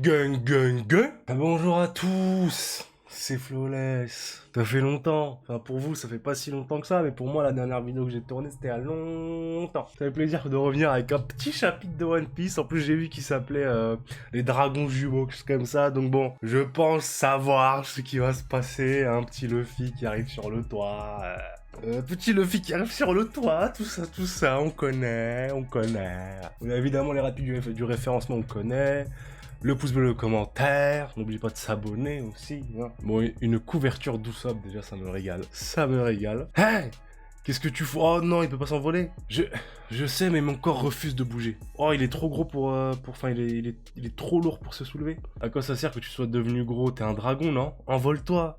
Gang. Bonjour à tous, c'est Flawless. Ça fait longtemps, enfin pour vous ça fait pas si longtemps que ça, mais pour moi la dernière vidéo que j'ai tournée c'était à longtemps. Ça fait plaisir de revenir avec un petit chapitre de One Piece, en plus j'ai vu qu'il s'appelait les dragons jumeaux, quelque chose comme ça, donc bon, je pense savoir ce qui va se passer, un petit Luffy qui arrive sur le toit... petit Luffy qui arrive sur le toit, tout ça, on connaît. Évidemment, les rapides du référencement, on connaît. Le pouce bleu, le commentaire. N'oublie pas de s'abonner aussi. Hein. Bon, une couverture d'Usopp, déjà, ça me régale. Hey! Qu'est-ce que tu fous? Oh non, il peut pas s'envoler. Je sais, mais mon corps refuse de bouger. Oh, il est trop gros pour... Enfin, il est trop lourd pour se soulever. À quoi ça sert que tu sois devenu gros? T'es un dragon, non? Envole-toi.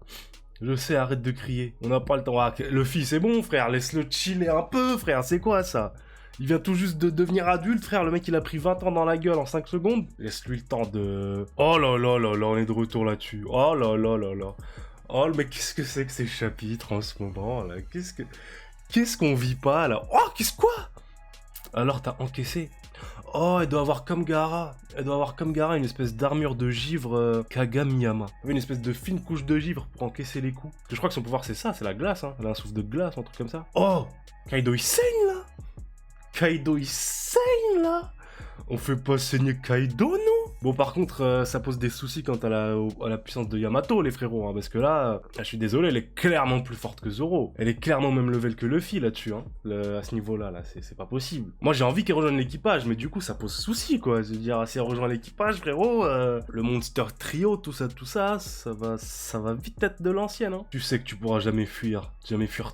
Je sais, arrête de crier. On n'a pas le temps. Ah, Luffy, c'est bon, frère. Laisse-le chiller un peu, frère. C'est quoi, ça? Il vient tout juste de devenir adulte, frère. Le mec, il a pris 20 ans dans la gueule en 5 secondes. Laisse-lui le temps de... Oh là là là là, on est de retour là-dessus. Oh là là là là. Oh, mais qu'est-ce que c'est que ces chapitres en ce moment, là? Qu'est-ce qu'on vit pas, là? Oh, quoi? Alors, t'as encaissé. Oh, elle doit avoir comme Gaara. Une espèce d'armure de givre Kagamiyama. Une espèce de fine couche de givre pour encaisser les coups. Je crois que son pouvoir c'est ça, c'est la glace, hein. Elle a un souffle de glace, un truc comme ça. Oh, Kaido il saigne là. On fait pas saigner Kaido, nous? Bon, par contre, ça pose des soucis quant à la puissance de Yamato, les frérots, hein, parce que là, je suis désolé, elle est clairement plus forte que Zoro. Elle est clairement au même level que Luffy, là-dessus, hein, à ce niveau-là, là, c'est pas possible. Moi, j'ai envie qu'elle rejoigne l'équipage, mais du coup, ça pose souci, quoi. Je veux dire, si elle rejoint l'équipage, frérot, le Monster Trio, tout ça, ça va vite être de l'ancienne, hein. Tu sais que tu pourras jamais fuir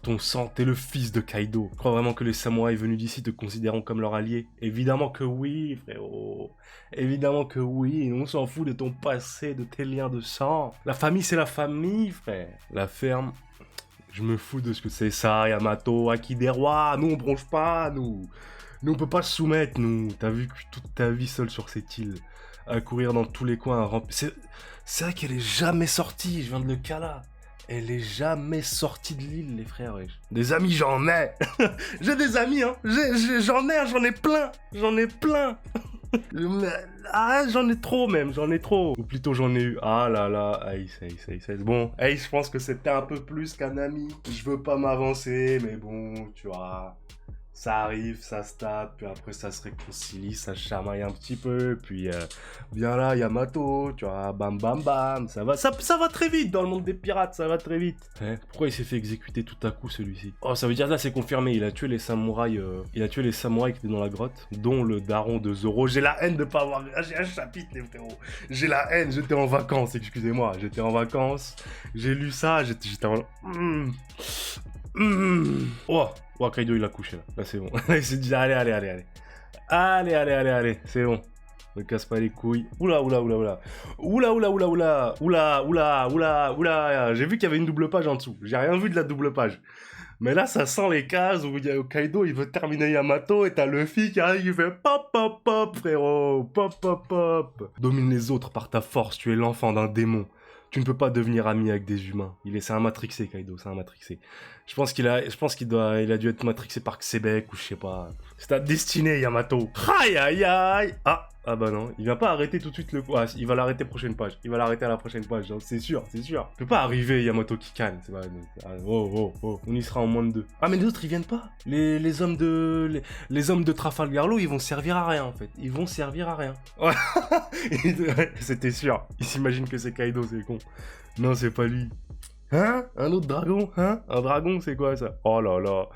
ton sang, t'es le fils de Kaido. Je crois vraiment que les samouraïs venus d'ici te considéreront comme leur allié? Évidemment que oui, frérot. Évidemment que oui, on s'en fout de ton passé, de tes liens de sang. La famille, c'est la famille, frère. La ferme, je me fous de ce que c'est ça, Yamato, acquis des rois. Nous, on bronche pas, nous. Nous, on peut pas se soumettre, nous. T'as vu toute ta vie seule sur cette île, à courir dans tous les coins, à remplir... C'est vrai qu'elle est jamais sortie, je viens de le cala. Elle est jamais sortie de l'île, les frères, wesh. Des amis, j'en ai. J'ai des amis, hein. J'en ai plein. Ah, j'en ai trop même. Ou plutôt j'en ai eu. Ah là là, Ace. Bon, Ace, je pense que c'était un peu plus qu'un ami. Je veux pas m'avancer, mais bon, tu vois... Ça arrive, ça se tape, puis après ça se réconcilie, ça se chamaille un petit peu, puis bien là, Yamato, tu vois, bam, ça va très vite dans le monde des pirates, ça va très vite. Pourquoi il s'est fait exécuter tout à coup celui-ci? Oh, ça veut dire là, c'est confirmé, il a tué les samouraïs qui étaient dans la grotte, dont le daron de Zoro. J'ai la haine de pas avoir... J'ai un chapitre, les frérots. J'ai la haine, j'étais en vacances, excusez-moi, j'ai lu ça, j'étais en... Oh, Kaido il a couché là. Là c'est bon. Il s'est dit allez. C'est bon. Ne casse pas les couilles. Oula. J'ai vu qu'il y avait une double page en dessous. J'ai rien vu de la double page. Mais là, ça sent les cases où il y a Kaido, il veut terminer Yamato et t'as Luffy qui arrive, il fait pop, frérot. Pop. Domine les autres par ta force, tu es l'enfant d'un démon. Tu ne peux pas devenir ami avec des humains. C'est un matrixé, Kaido, c'est un matrixé. Je pense qu'il a dû être matrixé par Xebec ou je sais pas. C'est ta destinée, Yamato. Aïe. Ah bah non, il va pas arrêter tout de suite le coup. Ah, il va l'arrêter prochaine page. Il va l'arrêter à la prochaine page, c'est sûr. Il peut pas arriver Yamato Kikan. Oh. On y sera en moins de 2. Ah mais les autres ils viennent pas. Les hommes de Trafalgar Law, ils vont servir à rien en fait. Ouais. C'était sûr. Il s'imagine que c'est Kaido, c'est con. Non, c'est pas lui. Hein? Un autre dragon? Hein? Un dragon, c'est quoi ça? Oh là là,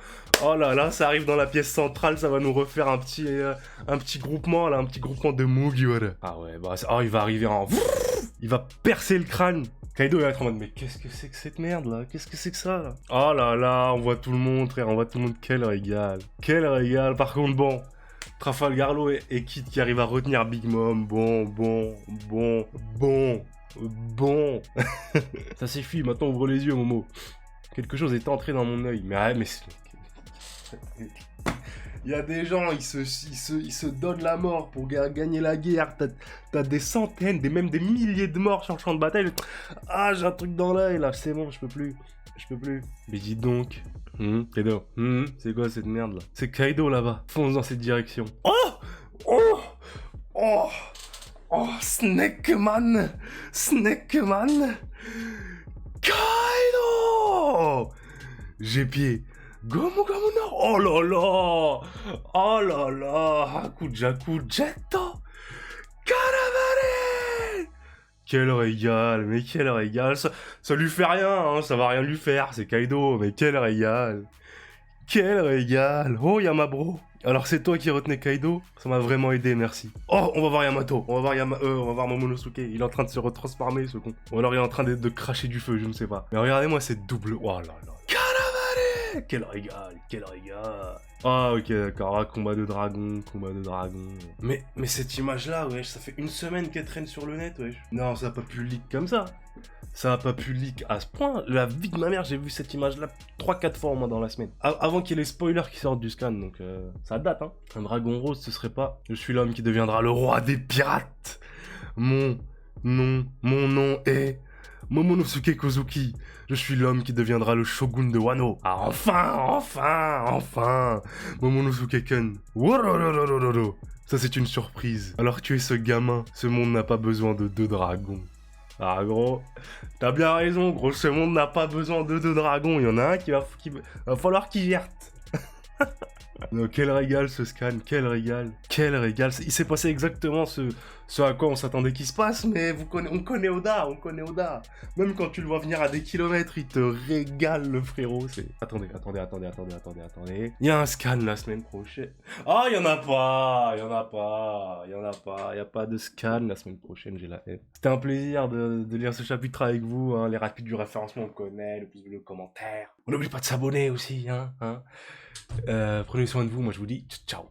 ça arrive dans la pièce centrale, ça va nous refaire un petit groupement, là, un petit groupement de Mugiwara. Ah ouais, bah, il va arriver en... Il va percer le crâne. Kaido, il va être en mode, mais qu'est-ce que c'est que cette merde, là? Qu'est-ce que c'est que ça, là? Oh là là, on voit tout le monde, frère, quel régal. Par contre, bon... Trafalgar Law et Kid qui arrive à retenir Big Mom. Bon. Ça s'effuit, maintenant ouvre les yeux, Momo. Quelque chose est entré dans mon œil. Mais il y a des gens, ils se donnent la mort pour gagner la guerre. T'as des centaines, même des milliers de morts sur le champ de bataille. Ah, j'ai un truc dans l'œil là, c'est bon, je peux plus. Mais dis donc. Kaido, c'est quoi cette merde là? C'est Kaido là-bas. Fonce dans cette direction. Oh. Oh, Snakeman! Snakeman! Kaido! J'ai pied. Gomu Gomu no. Oh là là! Oh là là! Hakujaku Jetto! Caravane! Quel régal, mais quel régal! Ça lui fait rien, hein, ça va rien lui faire, c'est Kaido, mais quel régal! Quel régal! Oh, Yamabro! Alors c'est toi qui retenais Kaido? Ça m'a vraiment aidé, merci. Oh, on va voir Yamato, on va voir Momonosuke, il est en train de se retransformer ce con. Ou alors il est en train de cracher du feu, je ne sais pas. Mais regardez-moi cette double... Oh là là. Caravane! Quel régal, quel régal! Ah ok, d'accord, ah, combat de dragon, combat de dragon. Mais cette image-là, wesh, ça fait une semaine qu'elle traîne sur le net, wesh. Non, ça a pas pu leak comme ça. Ça a pas pu leak à ce point. La vie de ma mère, j'ai vu cette image-là 3-4 fois au moins dans la semaine. Avant qu'il y ait les spoilers qui sortent du scan, donc ça date, hein. Un dragon rose, ce serait pas... Je suis l'homme qui deviendra le roi des pirates. Mon nom est... Momonosuke Kozuki, je suis l'homme qui deviendra le shogun de Wano. Ah enfin Momonosuke-kun. Worororororo. Ça c'est une surprise. Alors tu es ce gamin, ce monde n'a pas besoin de 2 dragons. Ah gros, t'as bien raison gros, ce monde n'a pas besoin de 2 dragons. Il y en a un qui va falloir qu'il gère. Non, quel régal ce scan, quel régal. Quel régal. Il s'est passé exactement ce à quoi on s'attendait qu'il se passe, mais on connaît Oda. Même quand tu le vois venir à des kilomètres, il te régale le frérot. Attendez. Il y a un scan la semaine prochaine. Ah, il y a pas de scan la semaine prochaine, j'ai la haine. C'était un plaisir de lire ce chapitre avec vous, hein. Les rapides du référencement, on connaît, le pouce bleu, le commentaire. On n'oublie pas de s'abonner aussi, hein. Prenez soin de vous, moi je vous dis ciao.